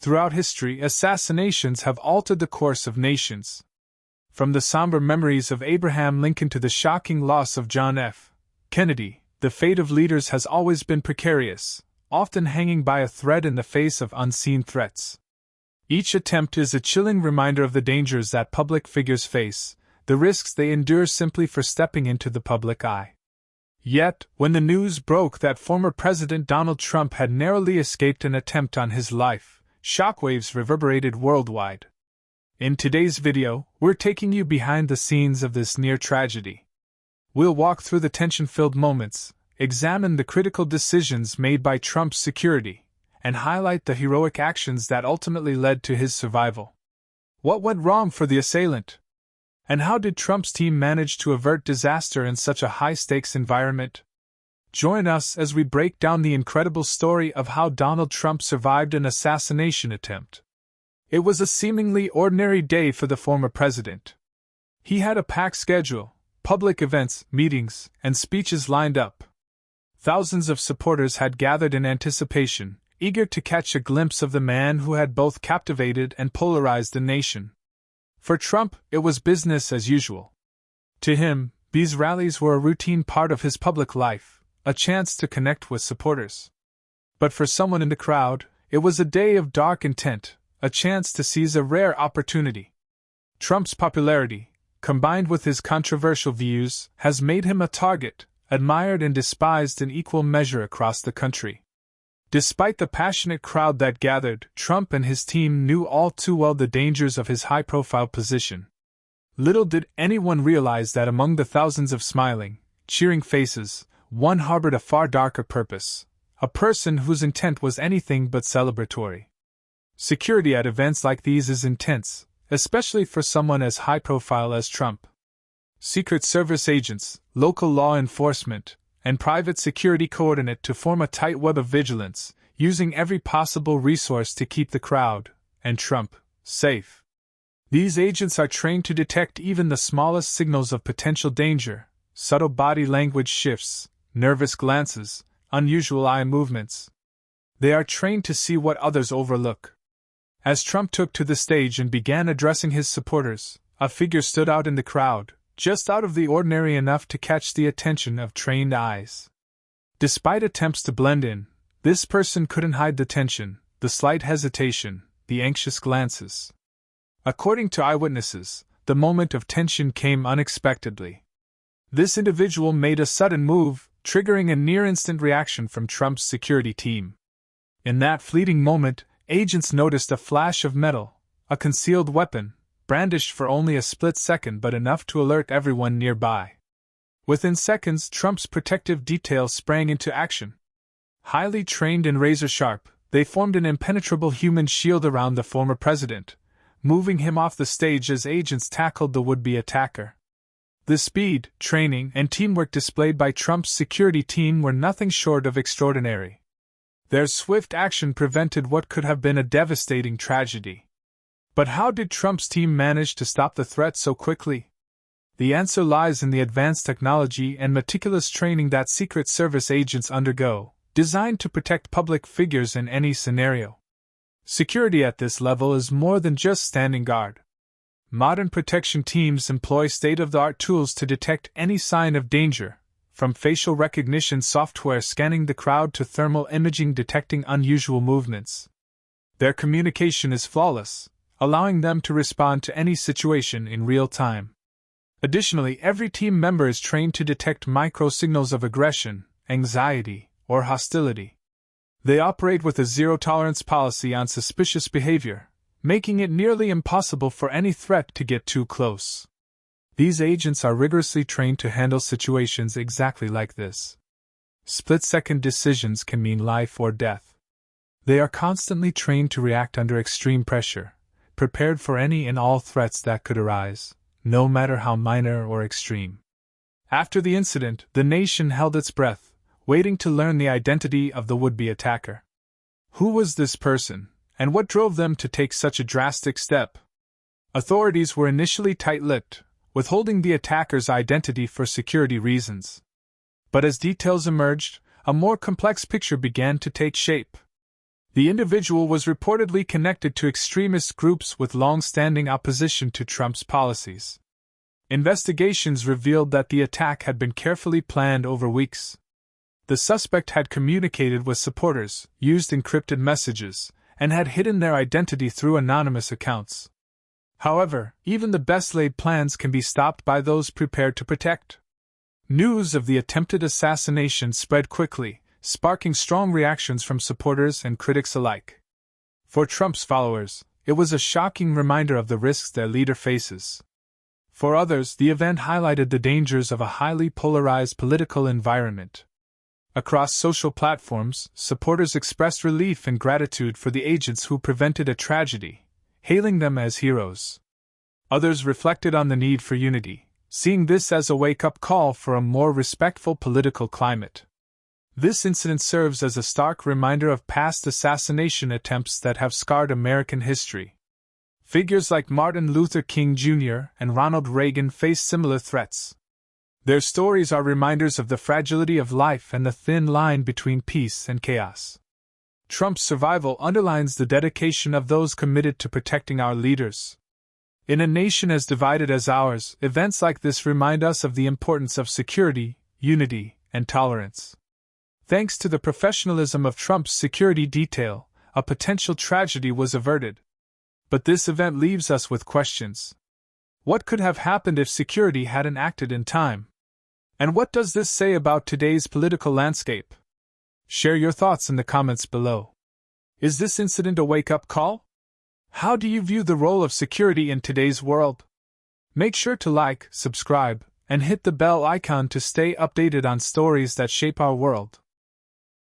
Throughout history, assassinations have altered the course of nations. From the somber memories of Abraham Lincoln to the shocking loss of John F. Kennedy, the fate of leaders has always been precarious, often hanging by a thread in the face of unseen threats. Each attempt is a chilling reminder of the dangers that public figures face, the risks they endure simply for stepping into the public eye. Yet, when the news broke that former President Donald Trump had narrowly escaped an attempt on his life, shockwaves reverberated worldwide. In today's video, we're taking you behind the scenes of this near tragedy. We'll walk through the tension-filled moments, examine the critical decisions made by Trump's security, and highlight the heroic actions that ultimately led to his survival. What went wrong for the assailant? And how did Trump's team manage to avert disaster in such a high-stakes environment? Join us as we break down the incredible story of how Donald Trump survived an assassination attempt. It was a seemingly ordinary day for the former president. He had a packed schedule, public events, meetings, and speeches lined up. Thousands of supporters had gathered in anticipation, eager to catch a glimpse of the man who had both captivated and polarized the nation. For Trump, it was business as usual. To him, these rallies were a routine part of his public life, a chance to connect with supporters. But for someone in the crowd, it was a day of dark intent, a chance to seize a rare opportunity. Trump's popularity, combined with his controversial views, has made him a target, admired and despised in equal measure across the country. Despite the passionate crowd that gathered, Trump and his team knew all too well the dangers of his high-profile position. Little did anyone realize that among the thousands of smiling, cheering faces, one harbored a far darker purpose, a person whose intent was anything but celebratory. Security at events like these is intense, especially for someone as high-profile as Trump. Secret Service agents, local law enforcement, and private security coordinate to form a tight web of vigilance, using every possible resource to keep the crowd, and Trump, safe. These agents are trained to detect even the smallest signals of potential danger, subtle body language shifts, nervous glances, unusual eye movements. They are trained to see what others overlook. As Trump took to the stage and began addressing his supporters, a figure stood out in the crowd, just out of the ordinary enough to catch the attention of trained eyes. Despite attempts to blend in, this person couldn't hide the tension, the slight hesitation, the anxious glances. According to eyewitnesses, the moment of tension came unexpectedly. This individual made a sudden move, triggering a near-instant reaction from Trump's security team. In that fleeting moment, agents noticed a flash of metal, a concealed weapon, brandished for only a split second but enough to alert everyone nearby. Within seconds, Trump's protective detail sprang into action. Highly trained and razor-sharp, they formed an impenetrable human shield around the former president, moving him off the stage as agents tackled the would-be attacker. The speed, training, and teamwork displayed by Trump's security team were nothing short of extraordinary. Their swift action prevented what could have been a devastating tragedy. But how did Trump's team manage to stop the threat so quickly? The answer lies in the advanced technology and meticulous training that Secret Service agents undergo, designed to protect public figures in any scenario. Security at this level is more than just standing guard. Modern protection teams employ state-of-the-art tools to detect any sign of danger, from facial recognition software scanning the crowd to thermal imaging detecting unusual movements. Their communication is flawless, allowing them to respond to any situation in real time. Additionally, every team member is trained to detect micro-signals of aggression, anxiety, or hostility. They operate with a zero-tolerance policy on suspicious behavior, making it nearly impossible for any threat to get too close. These agents are rigorously trained to handle situations exactly like this. Split-second decisions can mean life or death. They are constantly trained to react under extreme pressure, prepared for any and all threats that could arise, no matter how minor or extreme. After the incident, the nation held its breath, waiting to learn the identity of the would-be attacker. Who was this person, and what drove them to take such a drastic step? Authorities were initially tight-lipped, withholding the attacker's identity for security reasons. But as details emerged, a more complex picture began to take shape. The individual was reportedly connected to extremist groups with long-standing opposition to Trump's policies. Investigations revealed that the attack had been carefully planned over weeks. The suspect had communicated with supporters, used encrypted messages, and had hidden their identity through anonymous accounts. However, even the best-laid plans can be stopped by those prepared to protect. News of the attempted assassination spread quickly, sparking strong reactions from supporters and critics alike. For Trump's followers, it was a shocking reminder of the risks their leader faces. For others, the event highlighted the dangers of a highly polarized political environment. Across social platforms, supporters expressed relief and gratitude for the agents who prevented a tragedy, hailing them as heroes. Others reflected on the need for unity, seeing this as a wake-up call for a more respectful political climate. This incident serves as a stark reminder of past assassination attempts that have scarred American history. Figures like Martin Luther King Jr. and Ronald Reagan faced similar threats. Their stories are reminders of the fragility of life and the thin line between peace and chaos. Trump's survival underlines the dedication of those committed to protecting our leaders. In a nation as divided as ours, events like this remind us of the importance of security, unity, and tolerance. Thanks to the professionalism of Trump's security detail, a potential tragedy was averted. But this event leaves us with questions. What could have happened if security hadn't acted in time? And what does this say about today's political landscape? Share your thoughts in the comments below. Is this incident a wake-up call? How do you view the role of security in today's world? Make sure to like, subscribe, and hit the bell icon to stay updated on stories that shape our world.